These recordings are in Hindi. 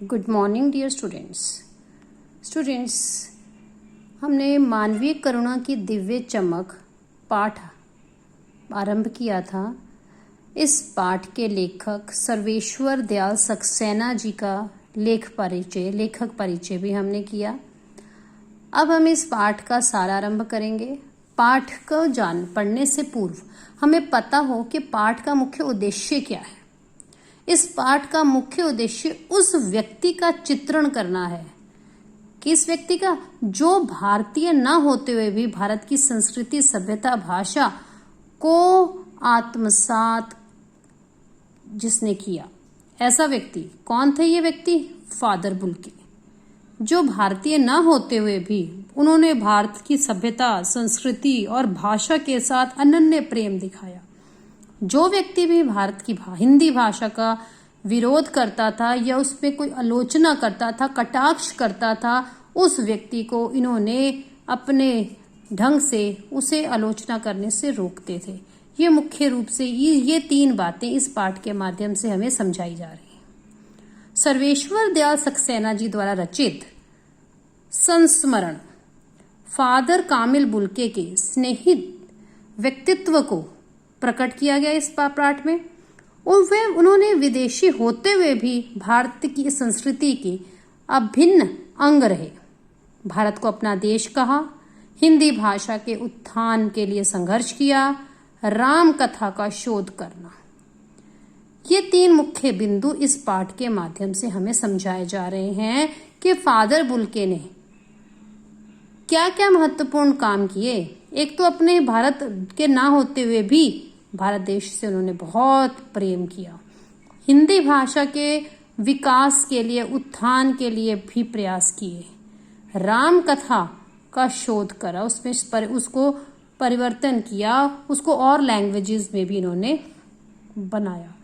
Good morning dear students. हमने मानवीय करुणा की दिव्य चमक पाठ आरंभ किया था। इस पाठ के लेखक सर्वेश्वर दयाल सक्सेना जी का लेखक परिचय भी हमने किया। अब हम इस पाठ का सारांश करेंगे। पाठ को पढ़ने से पूर्व हमें पता हो कि पाठ का मुख्य उद्देश्य क्या है। इस पाठ का मुख्य उद्देश्य उस व्यक्ति का चित्रण करना है। किस व्यक्ति का? जो भारतीय न होते हुए भी भारत की संस्कृति, सभ्यता, भाषा को आत्मसात जिसने किया, ऐसा व्यक्ति। कौन थे ये व्यक्ति? Father Bulcke. जो भारतीय न होते हुए भी उन्होंने भारत की सभ्यता, संस्कृति और भाषा के साथ अनन्य प्रेम दिखाया। जो व्यक्ति भी भारत की हिंदी भाषा का विरोध करता था या उसमें कोई आलोचना करता था, कटाक्ष करता था, उस व्यक्ति को इन्होंने अपने ढंग से उसे आलोचना करने से रोकते थे। ये मुख्य रूप से ये तीन बातें इस पाठ के माध्यम से हमें समझाई जा रही हैं। सर्वेश्वर दयाल सक्सेना जी द्वारा रचित संस्मरण फादर कामिल बुल्के के स्नेहित व्यक्तित्व को प्रकट किया गया इस पाठ में। और उन्होंने विदेशी होते हुए भी भारत की संस्कृति के अभिन्न अंग रहे। भारत को अपना देश कहा, हिंदी भाषा के उत्थान के लिए संघर्ष किया, राम कथा का शोध करना। ये तीन मुख्य बिंदु इस पाठ के माध्यम से हमें समझाए जा रहे हैं कि फादर बुल्के ने क्या क्या महत्वपूर्ण काम किए। एक तो अपने भारत के ना होते हुए भी भारत देश से उन्होंने बहुत प्रेम किया। हिंदी भाषा के विकास के लिए, उत्थान के लिए भी प्रयास किए। राम कथा का शोध करा, उसमें उसको परिवर्तन किया, उसको और लैंग्वेजेस में भी इन्होंने बनाया।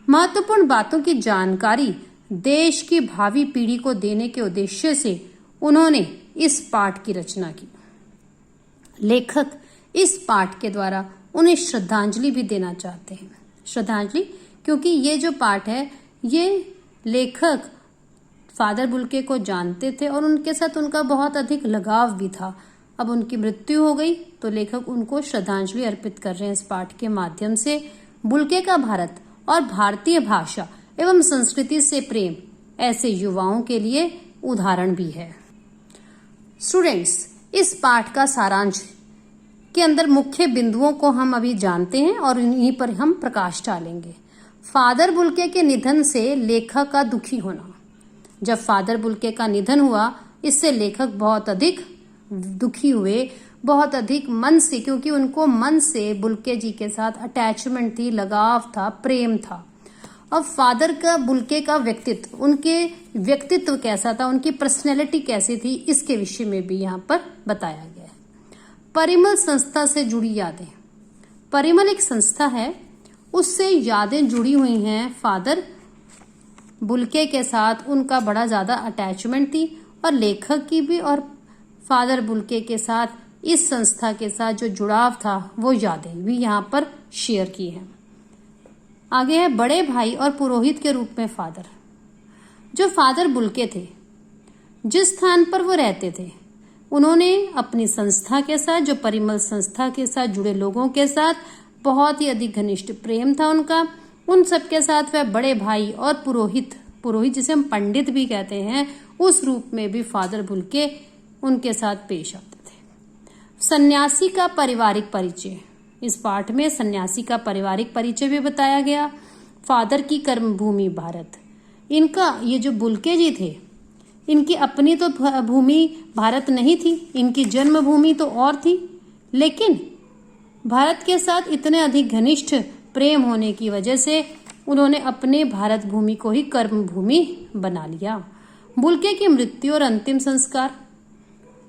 महत्वपूर्ण बातों की जानकारी देश की भावी पीढ़ी को देने के उद्देश्य से उन्होंने इस पाठ की रचना की। लेखक इस पाठ के द्वारा उन्हें श्रद्धांजलि भी देना चाहते हैं। श्रद्धांजलि क्योंकि ये जो पाठ है, ये लेखक फादर बुल्के को जानते थे और उनके साथ उनका बहुत अधिक लगाव भी था। अब उनकी मृत्यु हो गई तो लेखक उनको श्रद्धांजलि अर्पित कर रहे हैं इस पाठ के माध्यम से। बुल्के का भारत और भारतीय भाषा एवं संस्कृति से प्रेम ऐसे युवाओं के लिए उदाहरण भी है। स्टूडेंट्स, इस पाठ का सारांश के अंदर मुख्य बिंदुओं को हम अभी जानते हैं और इन्हीं पर हम प्रकाश डालेंगे। फादर बुल्के के निधन से लेखक का दुखी होना। जब फादर बुल्के का निधन हुआ, इससे लेखक बहुत अधिक दुखी हुए, बहुत अधिक मन से, क्योंकि उनको मन से बुल्के जी के साथ अटैचमेंट थी, लगाव था, प्रेम था। अब फादर का बुल्के का व्यक्तित्व, उनके व्यक्तित्व कैसा था, उनकी पर्सनैलिटी कैसी थी, इसके विषय में भी यहाँ पर बताया गया है। परिमल संस्था से जुड़ी यादें। परिमल एक संस्था है, उससे यादें जुड़ी हुई हैं। फादर बुल्के के साथ उनका बड़ा ज़्यादा अटैचमेंट थी और लेखक की भी, और फादर बुल्के के साथ इस संस्था के साथ जो जुड़ाव था वो यादें भी यहाँ पर शेयर की हैं। आगे है बड़े भाई और पुरोहित के रूप में फादर। जो फादर बुल्के थे, जिस स्थान पर वो रहते थे, उन्होंने अपनी संस्था के साथ, जो परिमल संस्था के साथ जुड़े लोगों के साथ बहुत ही अधिक घनिष्ठ प्रेम था उनका। उन सबके साथ वह बड़े भाई और पुरोहित जिसे हम पंडित भी कहते हैं, उस रूप में भी फादर बुल्के उनके साथ पेश आते थे। सन्यासी का पारिवारिक परिचय। इस पाठ में सन्यासी का पारिवारिक परिचय भी बताया गया। फादर की कर्मभूमि भारत। इनका, ये जो बुल्के जी थे, इनकी अपनी तो भूमि भारत नहीं थी, इनकी जन्मभूमि तो और थी, लेकिन भारत के साथ इतने अधिक घनिष्ठ प्रेम होने की वजह से उन्होंने अपने भारत भूमि को ही कर्मभूमि बना लिया। बुल्के की मृत्यु और अंतिम संस्कार।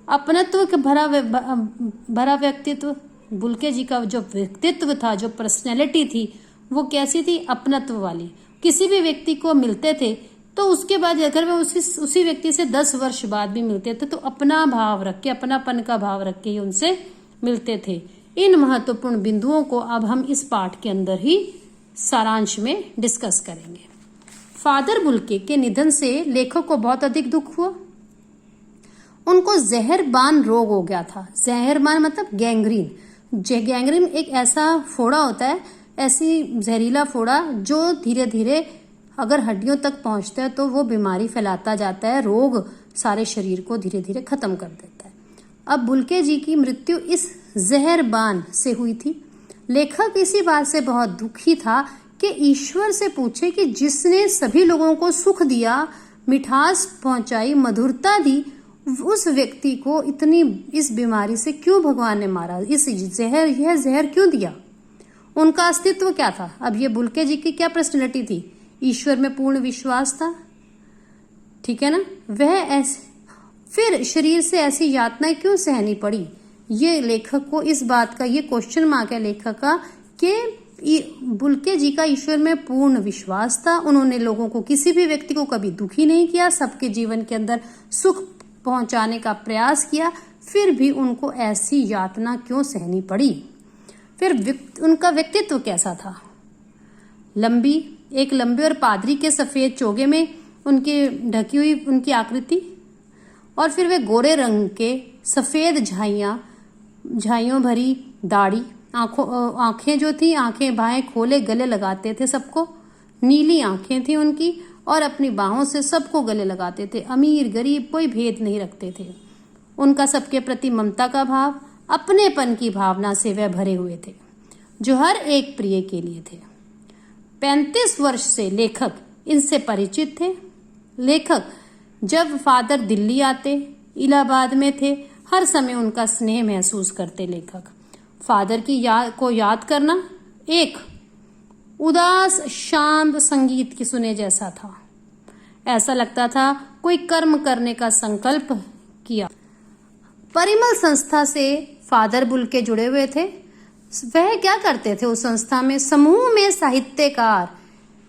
अपनत्व के भरा व्यक्तित्व। बुल्के जी का जो व्यक्तित्व था, जो पर्सनैलिटी थी, वो कैसी थी? अपनत्व वाली। किसी भी व्यक्ति को मिलते थे तो उसके बाद अगर वे उसी व्यक्ति से 10 वर्ष बाद भी मिलते थे तो अपना भाव रख के, अपनापन का भाव रख के ही उनसे मिलते थे। इन महत्वपूर्ण बिंदुओं को अब हम इस पाठ के अंदर ही सारांश में डिस्कस करेंगे। फादर बुल्के के निधन से लेखक को बहुत अधिक दुख हुआ। उनको जहरबान रोग हो गया था। जहरबान मतलब गैंग्रीन। गैंग्रीन एक ऐसा फोड़ा होता है, ऐसी जहरीला फोड़ा जो धीरे धीरे अगर हड्डियों तक पहुंचता है तो वो बीमारी फैलाता जाता है, रोग सारे शरीर को धीरे धीरे खत्म कर देता है। अब बुल्के जी की मृत्यु इस जहरबान से हुई थी। लेखक इसी बात से बहुत दुखी था कि ईश्वर से पूछे कि जिसने सभी लोगों को सुख दिया, मिठास पहुंचाई, मधुरता दी, उस व्यक्ति को इतनी इस बीमारी से क्यों भगवान ने मारा, यह जहर क्यों दिया। उनका अस्तित्व क्या था। अब ये बुल्के जी की क्या पर्सनैलिटी थी, ईश्वर में पूर्ण विश्वास था, ठीक है ना। वह ऐसे फिर शरीर से ऐसी यातनाएं क्यों सहनी पड़ी, ये लेखक को इस बात का ये क्वेश्चन मार्क है लेखक का कि बुल्के जी का ईश्वर में पूर्ण विश्वास था। उन्होंने लोगों को, किसी भी व्यक्ति को कभी दुखी नहीं किया, सबके जीवन के अंदर सुख पहुंचाने का प्रयास किया, फिर भी उनको ऐसी यातना क्यों सहनी पड़ी। फिर उनका व्यक्तित्व कैसा था। एक लंबे और पादरी के सफेद चोगे में उनकी ढकी हुई उनकी आकृति, और फिर वे गोरे रंग के सफेद झाइयों भरी दाढ़ी, आंखें जो थी, आंखें बाहें खोले गले लगाते थे सबको, नीली आंखें थी उनकी, और अपनी बाहों से सबको गले लगाते थे। अमीर गरीब कोई भेद नहीं रखते थे। उनका सबके प्रति ममता का भाव, अपनेपन की भावना से वह भरे हुए थे, जो हर एक प्रिय के लिए थे। 35 वर्ष से लेखक इनसे परिचित थे। लेखक जब फादर दिल्ली आते, इलाहाबाद में थे, हर समय उनका स्नेह महसूस करते। लेखक फादर की को याद करना एक उदास शांत संगीत की सुने जैसा था। ऐसा लगता था कोई कर्म करने का संकल्प किया। परिमल संस्था से फादर बुल्के जुड़े हुए थे। वह क्या करते थे उस संस्था में, समूह में साहित्यकार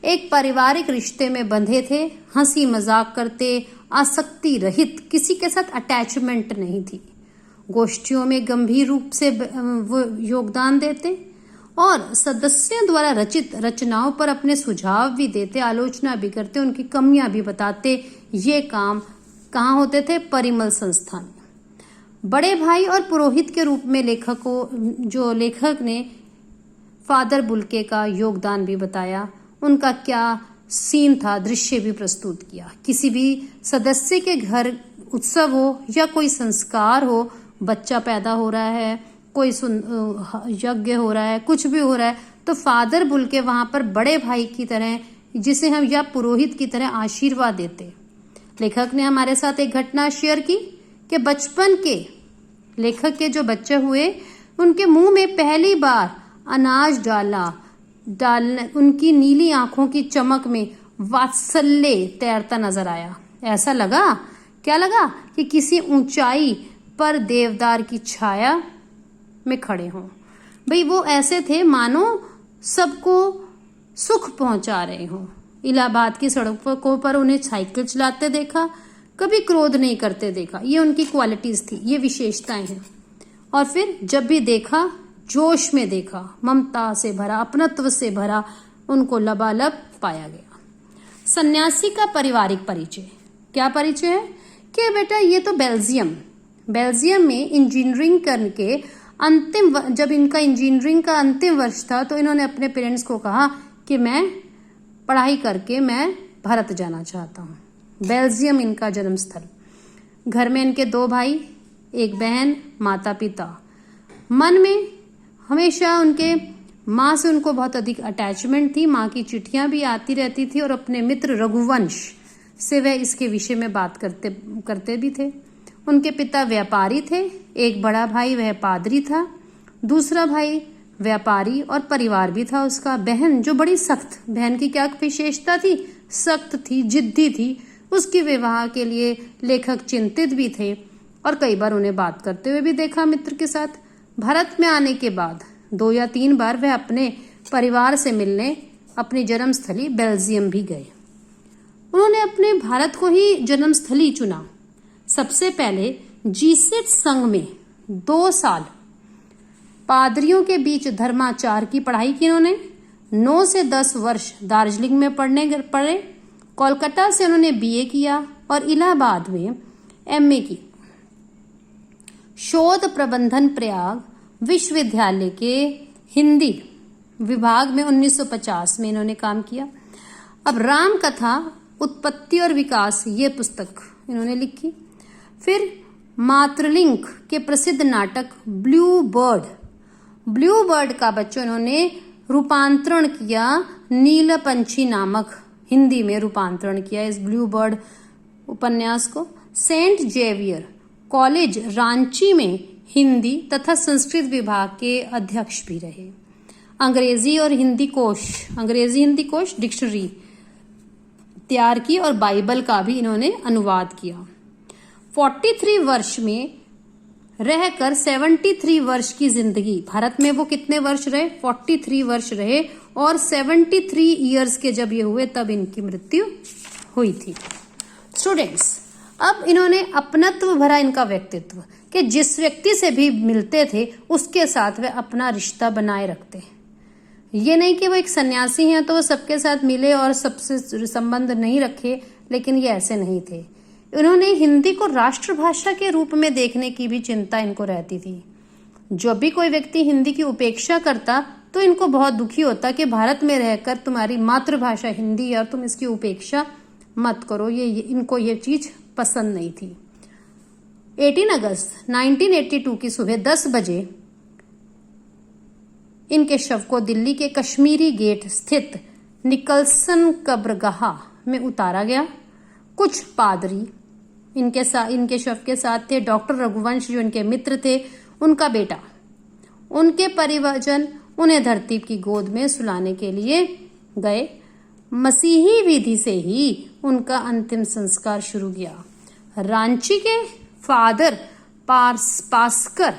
एक पारिवारिक रिश्ते में बंधे थे, हंसी मजाक करते, आसक्ति रहित, किसी के साथ अटैचमेंट नहीं थी। गोष्ठियों में गंभीर रूप से वो योगदान देते और सदस्यों द्वारा रचित रचनाओं पर अपने सुझाव भी देते, आलोचना भी करते, उनकी कमियां भी बताते। ये काम कहाँ होते थे, परिमल संस्था में। बड़े भाई और पुरोहित के रूप में लेखक ने फादर बुल्के का योगदान भी बताया, उनका क्या सीन था, दृश्य भी प्रस्तुत किया। किसी भी सदस्य के घर उत्सव हो या कोई संस्कार हो, बच्चा पैदा हो रहा है, कोई यज्ञ हो रहा है, कुछ भी हो रहा है, तो फादर बुल्के वहां पर बड़े भाई की तरह, जिसे हम या पुरोहित की तरह आशीर्वाद देते। लेखक ने हमारे साथ एक घटना शेयर की कि बचपन के लेखक के जो बच्चे हुए, उनके मुंह में पहली बार अनाज डालने उनकी नीली आंखों की चमक में वात्सल्य तैरता नजर आया। ऐसा लगा, क्या लगा कि किसी ऊंचाई पर देवदार की छाया में खड़े हों। भाई वो ऐसे थे मानो सबको सुख पहुंचा रहे हों। इलाहाबाद की सड़कों पर उन्हें साइकिल चलाते देखा, कभी क्रोध नहीं करते देखा। ये उनकी क्वालिटीज थी, ये विशेषताएं हैं। और फिर जब भी देखा, जोश में देखा, ममता से भरा, अपनत्व से भरा, उनको लबालब पाया गया। सन्यासी का पारिवारिक परिचय, क्या परिचय है कि बेटा ये तो बेल्जियम में इंजीनियरिंग करके जब इनका इंजीनियरिंग का अंतिम वर्ष था, तो इन्होंने अपने पेरेंट्स को कहा कि मैं पढ़ाई करके मैं भारत जाना चाहता हूँ। बेल्जियम इनका जन्म स्थल। घर में इनके 2 भाई, 1 बहन, माता पिता। मन में हमेशा उनके माँ से उनको बहुत अधिक अटैचमेंट थी। माँ की चिट्ठियां भी आती रहती थी और अपने मित्र रघुवंश से वह इसके विषय में बात करते भी थे। उनके पिता व्यापारी थे, एक बड़ा भाई वह पादरी था, दूसरा भाई व्यापारी और परिवार भी था उसका। बहन जो बड़ी सख्त, बहन की क्या विशेषता थी, सख्त थी, जिद्दी थी। उसकी विवाह के लिए लेखक चिंतित भी थे और कई बार उन्हें बात करते हुए भी देखा मित्र के साथ। भारत में आने के बाद 2 या 3 बार वह अपने परिवार से मिलने अपनी जन्मस्थली बेल्जियम भी गए। उन्होंने अपने भारत को ही जन्मस्थली चुना। सबसे पहले जीसेट संघ में 2 साल पादरियों के बीच धर्माचार की पढ़ाई की। उन्होंने 9 से 10 वर्ष दार्जिलिंग में पढ़े कोलकाता से उन्होंने बीए किया और इलाहाबाद में एमए की। शोध प्रबंधन प्रयाग विश्वविद्यालय के हिंदी विभाग में 1950 में इन्होंने काम किया। अब राम कथा उत्पत्ति और विकास ये पुस्तक इन्होंने लिखी। फिर मातृलिंग के प्रसिद्ध नाटक ब्लू बर्ड का बच्चों इन्होंने रूपांतरण किया, नीलपंछी नामक हिंदी में रूपांतरण किया इस ब्लू बर्ड उपन्यास को। सेंट जेवियर कॉलेज रांची में हिंदी तथा संस्कृत विभाग के अध्यक्ष भी रहे। अंग्रेजी हिंदी कोश डिक्शनरी तैयार की और बाइबल का भी इन्होंने अनुवाद किया। 43 वर्ष में रहकर 73 वर्ष की जिंदगी, भारत में वो कितने वर्ष रहे? 43 वर्ष रहे और 73 ईयर्स के जब ये हुए तब इनकी मृत्यु हुई थी। स्टूडेंट्स, अब इन्होंने अपनत्व भरा इनका व्यक्तित्व कि जिस व्यक्ति से भी मिलते थे उसके साथ वे अपना रिश्ता बनाए रखते। ये नहीं कि वो एक सन्यासी हैं तो वो सबके साथ मिले और सबसे संबंध नहीं रखे, लेकिन ये ऐसे नहीं थे। उन्होंने हिंदी को राष्ट्रभाषा के रूप में देखने की भी चिंता इनको रहती थी। जब भी कोई व्यक्ति हिंदी की उपेक्षा करता तो इनको बहुत दुखी होता कि भारत में रहकर तुम्हारी मातृभाषा हिंदी है और तुम इसकी उपेक्षा मत करो। इनको ये चीज पसंद नहीं थी। 18 अगस्त 1982 की सुबह 10 बजे इनके शव को दिल्ली के कश्मीरी गेट स्थित निकलसन कब्रगाह में उतारा गया। कुछ पादरी इनके शव के साथ थे। डॉक्टर रघुवंश जो इनके मित्र थे, उनका बेटा, उनके परिवारजन उन्हें धरती की गोद में सुलाने के लिए गए। मसीही विधि से ही उनका अंतिम संस्कार शुरू किया। रांची के फादर पास्कर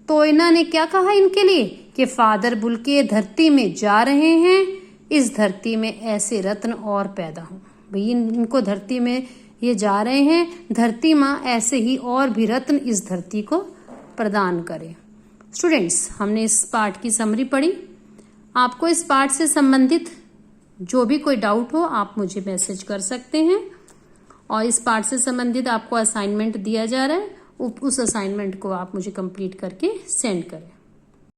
तोयना ने क्या कहा इनके लिए कि फादर बुल्के धरती में जा रहे हैं, इस धरती में ऐसे रत्न और पैदा हों। भाई इनको धरती में ये जा रहे हैं, धरती माँ ऐसे ही और भी रत्न इस धरती को प्रदान करे। स्टूडेंट्स, हमने इस पाठ की समरी पढ़ी। आपको इस पाठ से संबंधित जो भी कोई डाउट हो आप मुझे मैसेज कर सकते हैं, और इस पाठ से संबंधित आपको असाइनमेंट दिया जा रहा है, उस असाइनमेंट को आप मुझे कंप्लीट करके सेंड करें।